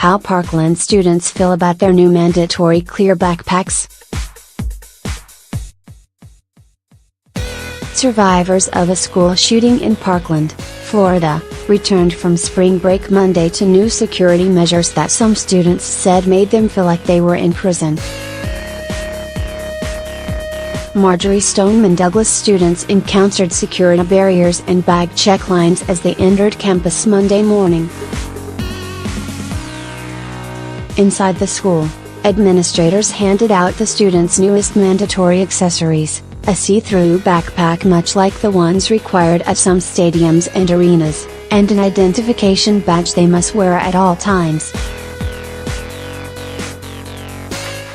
How Parkland students feel about their new mandatory clear backpacks. Survivors of a school shooting in Parkland, Florida, returned from spring break Monday to new security measures that some students said made them feel like they were in prison. Marjory Stoneman Douglas students encountered security barriers and bag check lines as they entered campus Monday morning. Inside the school, administrators handed out the students' newest mandatory accessories, a see-through backpack much like the ones required at some stadiums and arenas, and an identification badge they must wear at all times.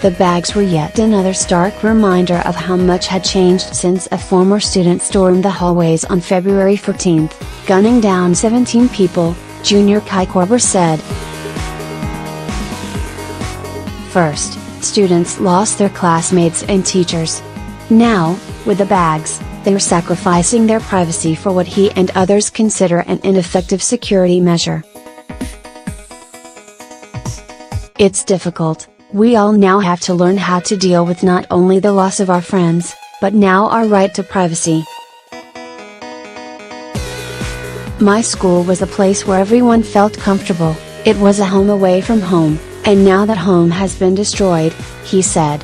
The bags were yet another stark reminder of how much had changed since a former student stormed the hallways on February 14, gunning down 17 people, junior Kai Korber said. First, students lost their classmates and teachers. Now, with the bags, they're sacrificing their privacy for what he and others consider an ineffective security measure. It's difficult. We all now have to learn how to deal with not only the loss of our friends, but now our right to privacy. My school was a place where everyone felt comfortable, it was a home away from home, and now that home has been destroyed, he said.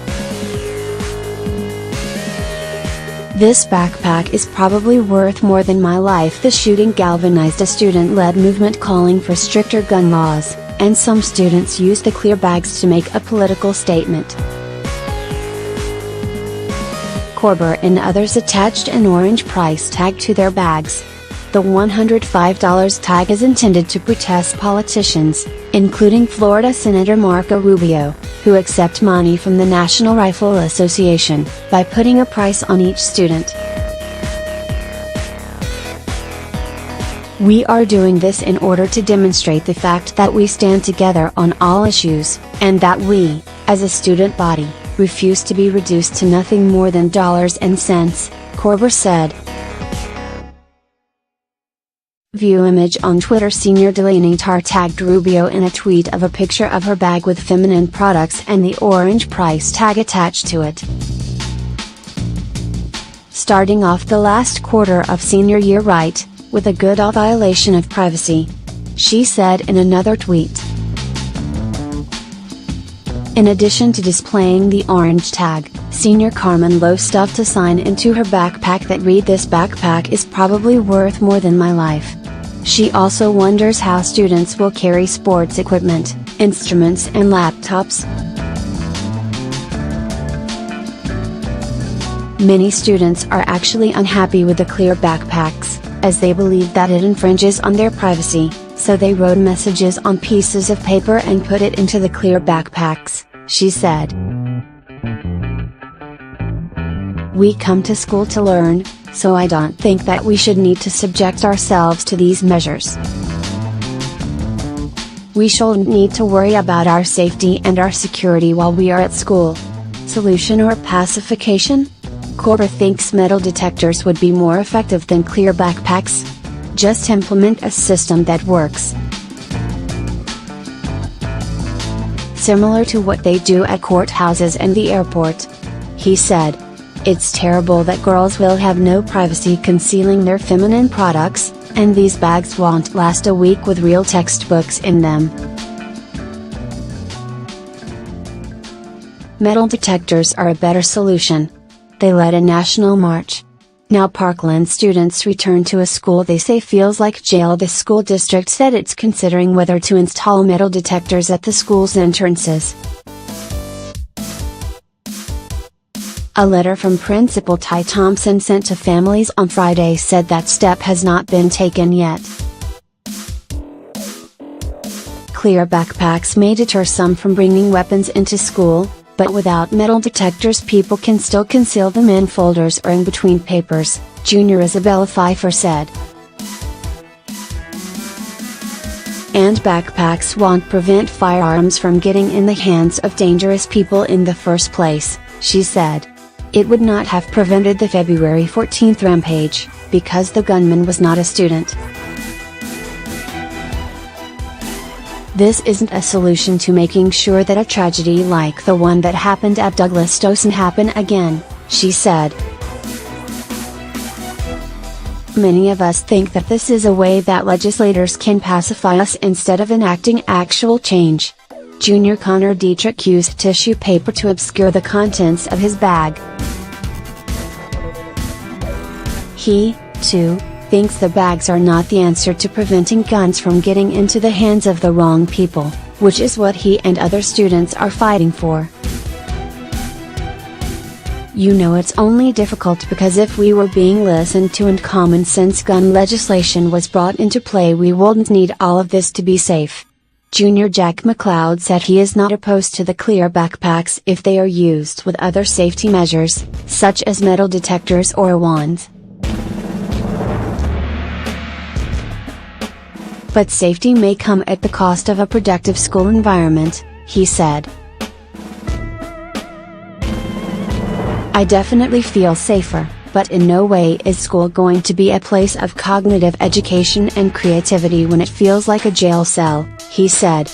This backpack is probably worth more than my life. The shooting galvanized a student-led movement calling for stricter gun laws, and some students used the clear bags to make a political statement. Korber and others attached an orange price tag to their bags. The $105 tag is intended to protest politicians, including Florida Senator Marco Rubio, who accept money from the National Rifle Association, by putting a price on each student. We are doing this in order to demonstrate the fact that we stand together on all issues, and that we, as a student body, refuse to be reduced to nothing more than dollars and cents, Korber said. View image on Twitter. Senior Delaney Tarr tagged Rubio in a tweet of a picture of her bag with feminine products and the orange price tag attached to it. Starting off the last quarter of senior year right, with a good violation of privacy, she said in another tweet. In addition to displaying the orange tag, senior Carmen Lowe stuffed a sign into her backpack that read, "This backpack is probably worth more than my life." She also wonders how students will carry sports equipment, instruments and laptops. Many students are actually unhappy with the clear backpacks, as they believe that it infringes on their privacy, so they wrote messages on pieces of paper and put it into the clear backpacks, she said. We come to school to learn, so I don't think that we should need to subject ourselves to these measures. We shouldn't need to worry about our safety and our security while we are at school. Solution or pacification? Korber thinks metal detectors would be more effective than clear backpacks. Just implement a system that works. Similar to what they do at courthouses and the airport. He said. It's terrible that girls will have no privacy concealing their feminine products, and these bags won't last a week with real textbooks in them. Metal detectors are a better solution. They led a national march. Now Parkland students return to a school they say feels like jail. The school district said it's considering whether to install metal detectors at the school's entrances. A letter from Principal Ty Thompson sent to families on Friday said that step has not been taken yet. Clear backpacks may deter some from bringing weapons into school, but without metal detectors people can still conceal them in folders or in between papers, Junior Isabella Pfeiffer said. And backpacks won't prevent firearms from getting in the hands of dangerous people in the first place, she said. It would not have prevented the February 14 rampage, because the gunman was not a student. This isn't a solution to making sure that a tragedy like the one that happened at Douglas doesn't happen again, she said. Many of us think that this is a way that legislators can pacify us instead of enacting actual change. Junior Connor Dietrich used tissue paper to obscure the contents of his bag. He, too, thinks the bags are not the answer to preventing guns from getting into the hands of the wrong people, which is what he and other students are fighting for. You know, it's only difficult because if we were being listened to and common sense gun legislation was brought into play, we wouldn't need all of this to be safe. Junior Jack McLeod said he is not opposed to the clear backpacks if they are used with other safety measures, such as metal detectors or a wand. But safety may come at the cost of a productive school environment, he said. I definitely feel safer, but in no way is school going to be a place of cognitive education and creativity when it feels like a jail cell, he said.